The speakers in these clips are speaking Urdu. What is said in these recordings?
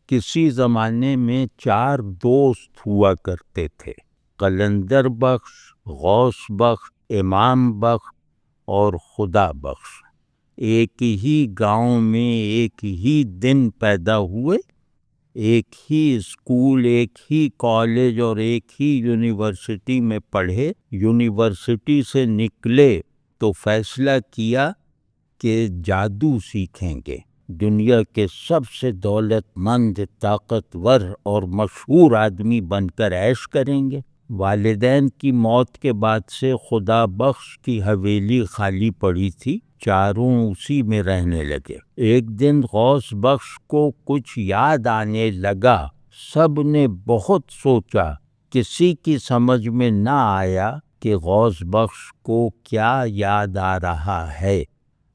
کسی زمانے میں 4 دوست ہوا کرتے تھے، قلندر بخش، غوث بخش، امام بخش اور خدا بخش۔ ایک ہی گاؤں میں ایک ہی دن پیدا ہوئے، ایک ہی اسکول، ایک ہی کالج اور ایک ہی یونیورسٹی میں پڑھے۔ یونیورسٹی سے نکلے تو فیصلہ کیا کہ جادو سیکھیں گے، دنیا کے سب سے دولت مند، طاقتور اور مشہور آدمی بن کر عیش کریں گے۔ والدین کی موت کے بعد سے خدا بخش کی حویلی خالی پڑی تھی، چاروں اسی میں رہنے لگے۔ ایک دن غوث بخش کو کچھ یاد آنے لگا، سب نے بہت سوچا، کسی کی سمجھ میں نہ آیا کہ غوث بخش کو کیا یاد آ رہا ہے۔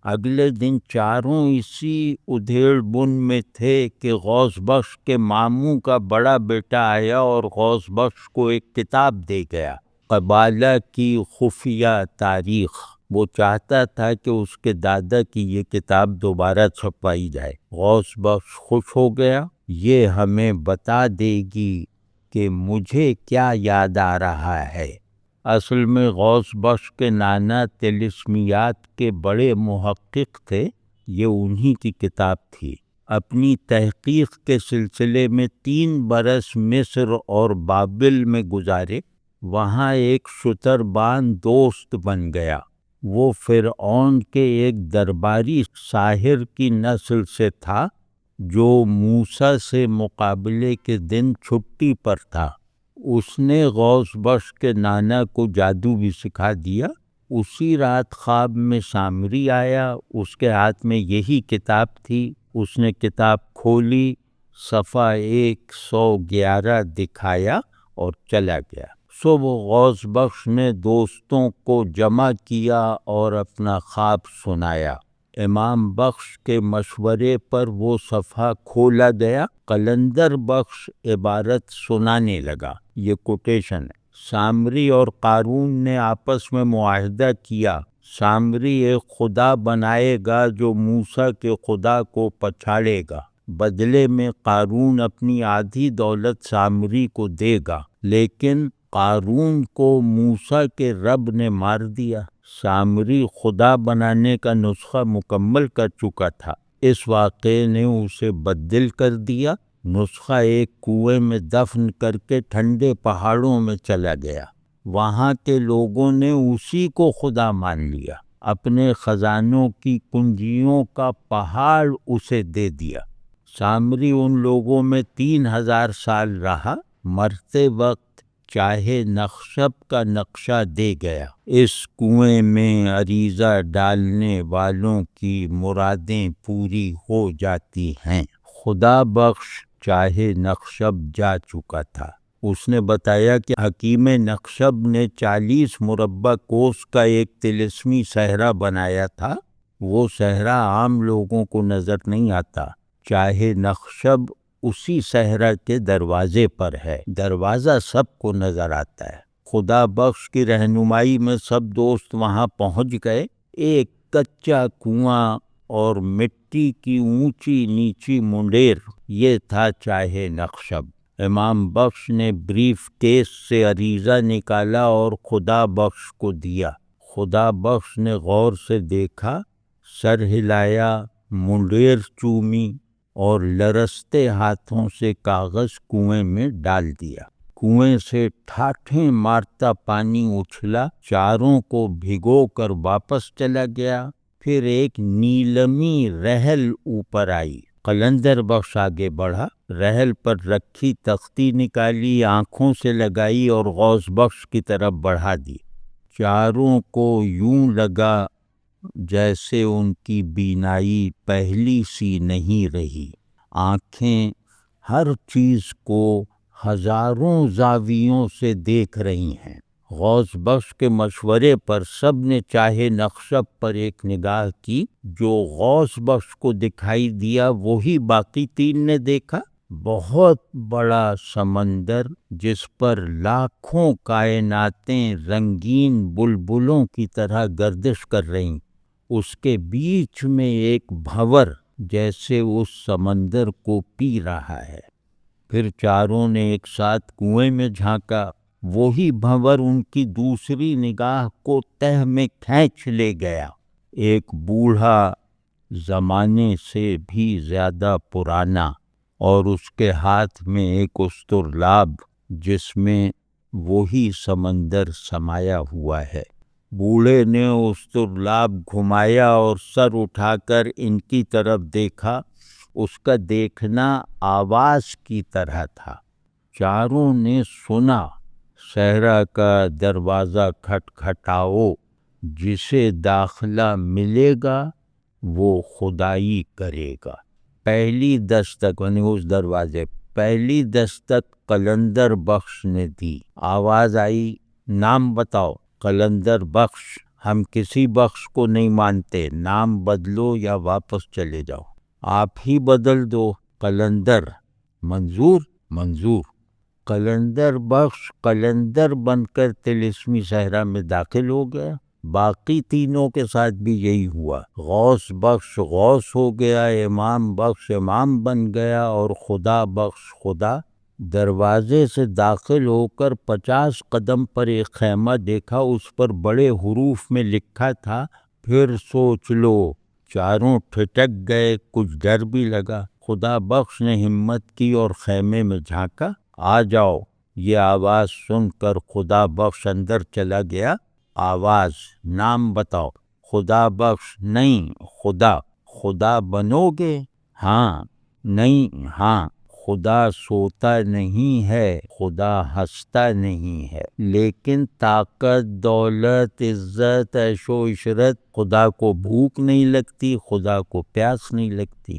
اگلے دن چاروں اسی ادھیڑ بن میں تھے کہ غوث بخش کے ماموں کا بڑا بیٹا آیا اور غوث بخش کو ایک کتاب دے گیا، قبالہ کی خفیہ تاریخ۔ وہ چاہتا تھا کہ اس کے دادا کی یہ کتاب دوبارہ چھپوائی جائے۔ غوث بخش خوش ہو گیا، یہ ہمیں بتا دے گی کہ مجھے کیا یاد آ رہا ہے۔ اصل میں غوث بخش کے نانا طلسمیات کے بڑے محقق تھے، یہ انہی کی کتاب تھی۔ اپنی تحقیق کے سلسلے میں 3 برس مصر اور بابل میں گزارے، وہاں ایک شتربان دوست بن گیا۔ وہ فرعون کے ایک درباری ساحر کی نسل سے تھا جو موسیٰ سے مقابلے کے دن چھٹی پر تھا۔ اس نے غوث بخش کے نانا کو جادو بھی سکھا دیا۔ اسی رات خواب میں سامری آیا، اس کے ہاتھ میں یہی کتاب تھی۔ اس نے کتاب کھولی، صفحہ 111 دکھایا اور چلا گیا۔ صبح غوث بخش نے دوستوں کو جمع کیا اور اپنا خواب سنایا۔ امام بخش کے مشورے پر وہ صفحہ کھولا گیا۔ قلندر بخش عبارت سنانے لگا، یہ کوٹیشن ہے۔ سامری اور قارون نے آپس میں معاہدہ کیا، سامری ایک خدا بنائے گا جو موسیٰ کے خدا کو پچھاڑے گا، بدلے میں قارون اپنی آدھی دولت سامری کو دے گا، لیکن قارون کو موسیٰ کے رب نے مار دیا۔ سامری خدا بنانے کا نسخہ مکمل کر چکا تھا، اس واقعے نے اسے بددل کر دیا۔ نسخہ ایک کنویں میں دفن کر کے ٹھنڈے پہاڑوں میں چلا گیا۔ وہاں کے لوگوں نے اسی کو خدا مان لیا، اپنے خزانوں کی کنجیوں کا پہاڑ اسے دے دیا۔ سامری ان لوگوں میں 3000 سال رہا، مرتے وقت چاہے نخشب کا نقشہ دے گیا۔ اس کنویں میں عریضہ ڈالنے والوں کی مرادیں پوری ہو جاتی ہیں۔ خدا بخش چاہے نخشب جا چکا تھا۔ اس نے بتایا کہ حکیم نخشب نے 40 مربع کوس کا ایک طلسمی صحرا بنایا تھا۔ وہ صحرا عام لوگوں کو نظر نہیں آتا، چاہے نخشب اسی صحرا کے دروازے پر ہے، دروازہ سب کو نظر آتا ہے۔ خدا بخش کی رہنمائی میں سب دوست وہاں پہنچ گئے۔ ایک کچا کنواں اور مٹی کی اونچی نیچی منڈیر، یہ تھا چاہے نخشب۔ امام بخش نے بریف کیس سے عریضہ نکالا اور خدا بخش کو دیا۔ خدا بخش نے غور سے دیکھا، سر ہلایا، منڈیر چومی اور لرزتے ہاتھوں سے کاغذ کنویں میں ڈال دیا۔ کنویں سے ٹھاٹھیں مارتا پانی اچھلا، چاروں کو بھگو کر واپس چلا گیا۔ پھر ایک نیلمی رحل اوپر آئی۔ قلندر بخش آگے بڑھا، رحل پر رکھی تختی نکالی، آنکھوں سے لگائی اور غوث بخش کی طرف بڑھا دی۔ چاروں کو یوں لگا جیسے ان کی بینائی پہلی سی نہیں رہی، آنکھیں ہر چیز کو ہزاروں زاویوں سے دیکھ رہی ہیں۔ غوث بخش کے مشورے پر سب نے چاہے نخشب پر ایک نگاہ کی، جو غوث بخش کو دکھائی دیا وہی باقی 3 نے دیکھا۔ بہت بڑا سمندر جس پر لاکھوں کائناتیں رنگین بلبلوں کی طرح گردش کر رہیں، اس کے بیچ میں ایک بھنور جیسے اس سمندر کو پی رہا ہے۔ پھر چاروں نے ایک ساتھ کنویں میں جھانکا۔ وہی بھنور ان کی دوسری نگاہ کو تہ میں کھینچ لے گیا۔ ایک بوڑھا، زمانے سے بھی زیادہ پرانا، اور اس کے ہاتھ میں ایک اسطرلاب جس میں وہی سمندر سمایا ہوا ہے۔ بوڑھے نے اسطرلاب گھمایا اور سر اٹھا کر ان کی طرف دیکھا۔ اس کا دیکھنا آواز کی طرح تھا۔ چاروں نے سنا، صحرا کا دروازہ کھٹکھٹاؤ، جسے داخلہ ملے گا وہ خدائی کرے گا۔ پہلی دستک، یعنی اس دروازے پہلی دستک قلندر بخش نے دی۔ آواز آئی، نام بتاؤ۔ قلندر بخش، ہم کسی بخش کو نہیں مانتے، نام بدلو یا واپس چلے جاؤ۔ آپ ہی بدل دو۔ قلندر، منظور؟ منظور۔ قلندر بخش قلندر بن کر طلسمی صحرا میں داخل ہو گیا۔ باقی تینوں کے ساتھ بھی یہی ہوا۔ غوث بخش غوث ہو گیا، امام بخش امام بن گیا، اور خدا بخش خدا۔ دروازے سے داخل ہو کر 50 قدم پر ایک خیمہ دیکھا، اس پر بڑے حروف میں لکھا تھا، پھر سوچ لو۔ چاروں ٹھٹک گئے، کچھ ڈر بھی لگا۔ خدا بخش نے ہمت کی اور خیمے میں جھانکا۔ آ جاؤ۔ یہ آواز سن کر خدا بخش اندر چلا گیا۔ آواز، نام بتاؤ۔ خدا بخش، نہیں، خدا۔ خدا بنو گے؟ ہاں، نہیں، ہاں۔ خدا سوتا نہیں ہے، خدا ہنستا نہیں ہے، لیکن طاقت، دولت، عزت، عیش و عشرت، خدا کو بھوک نہیں لگتی، خدا کو پیاس نہیں لگتی۔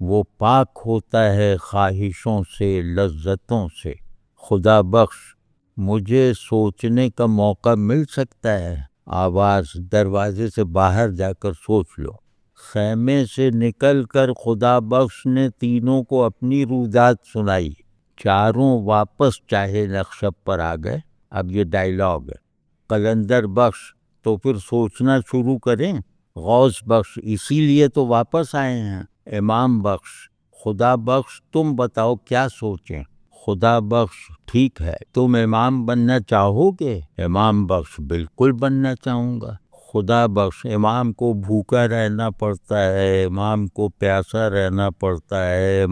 وہ پاک ہوتا ہے خواہشوں سے، لذتوں سے۔ خدا بخش، مجھے سوچنے کا موقع مل سکتا ہے؟ آواز، دروازے سے باہر جا کر سوچ لو۔ خیمے سے نکل کر خدا بخش نے تینوں کو اپنی رویداد سنائی۔ چاروں واپس چاہے نقشب پر آ گئے۔ اب یہ ڈائیلاگ ہے۔ قلندر بخش، تو پھر سوچنا شروع کریں۔ غوث بخش، اسی لیے تو واپس آئے ہیں۔ امام بخش، خدا بخش تم بتاؤ کیا سوچیں؟ خدا بخش، ٹھیک ہے، تم امام بننا چاہو گے؟ امام بخش، بالکل بننا چاہوں گا۔ خدا بخش، امام کو بھوکا رہنا پڑتا ہے، امام کو پیاسا رہنا پڑتا ہے،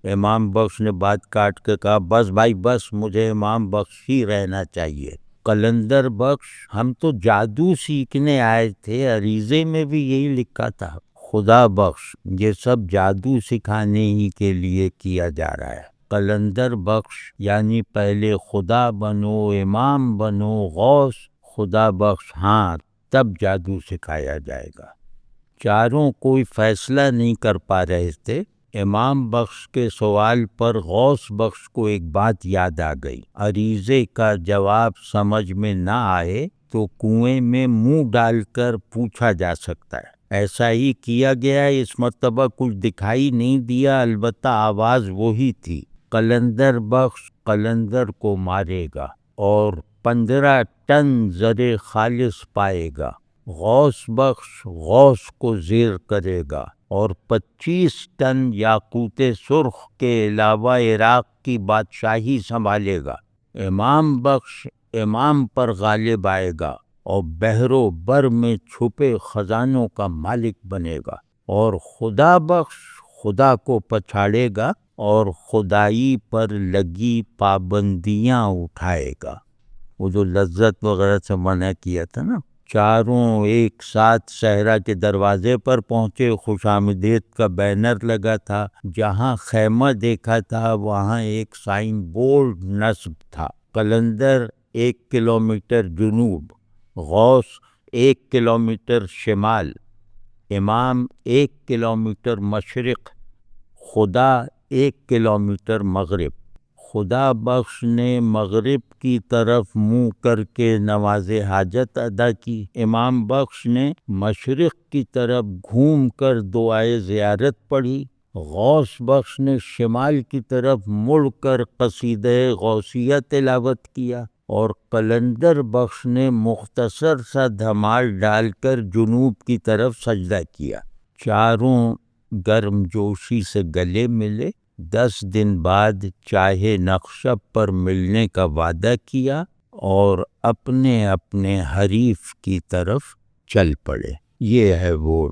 امام بخش نے بات کاٹ کے کہا، بس بھائی بس، مجھے امام بخش ہی رہنا چاہیے۔ قلندر بخش، ہم تو جادو سیکھنے آئے تھے، عریضے میں بھی یہی لکھا تھا۔ خدا بخش، یہ سب جادو سکھانے ہی کے لیے کیا جا رہا ہے۔ قلندر بخش، یعنی پہلے خدا بنو، امام بنو، غوث۔ خدا بخش، ہاں، تب جادو سکھایا جائے گا۔ چاروں کوئی فیصلہ نہیں کر پا رہے تھے۔ امام بخش کے سوال پر غوث بخش کو ایک بات یاد آ گئی۔ عریضے کا جواب سمجھ میں نہ آئے تو کنویں میں منہ ڈال کر پوچھا جا سکتا ہے۔ ایسا ہی کیا گیا۔ اس مرتبہ کچھ دکھائی نہیں دیا، البتہ آواز وہی تھی۔ قلندر بخش قلندر کو مارے گا اور 15 ٹن زر خالص پائے گا۔ غوث بخش غوث کو زیر کرے گا اور 25 ٹن یاقوت سرخ کے علاوہ عراق کی بادشاہی سنبھالے گا۔ امام بخش امام پر غالب آئے گا اور بحر و بر میں چھپے خزانوں کا مالک بنے گا، اور خدا بخش خدا کو پچھاڑے گا اور خدائی پر لگی پابندیاں اٹھائے گا۔ وہ جو لذت وغیرہ سے منع کیا تھا نا۔ چاروں ایک ساتھ صحرا کے دروازے پر پہنچے۔ خوش آمدید کا بینر لگا تھا۔ جہاں خیمہ دیکھا تھا وہاں ایک سائن بورڈ نصب تھا۔ قلندر 1 کلومیٹر جنوب، غوث 1 کلومیٹر شمال، امام 1 کلومیٹر مشرق، خدا 1 کلومیٹر مغرب۔ خدا بخش نے مغرب کی طرف منہ کر کے نماز حاجت ادا کی۔ امام بخش نے مشرق کی طرف گھوم کر دعائے زیارت پڑھی۔ غوث بخش نے شمال کی طرف مڑ کر قصیدہ غوثیہ تلاوت کیا، اور قلندر بخش نے مختصر سا دھمال ڈال کر جنوب کی طرف سجدہ کیا۔ چاروں گرم جوشی سے گلے ملے، 10 دن بعد چاہے نقشہ پر ملنے کا وعدہ کیا اور اپنے اپنے حریف کی طرف چل پڑے۔ یہ ہے وہ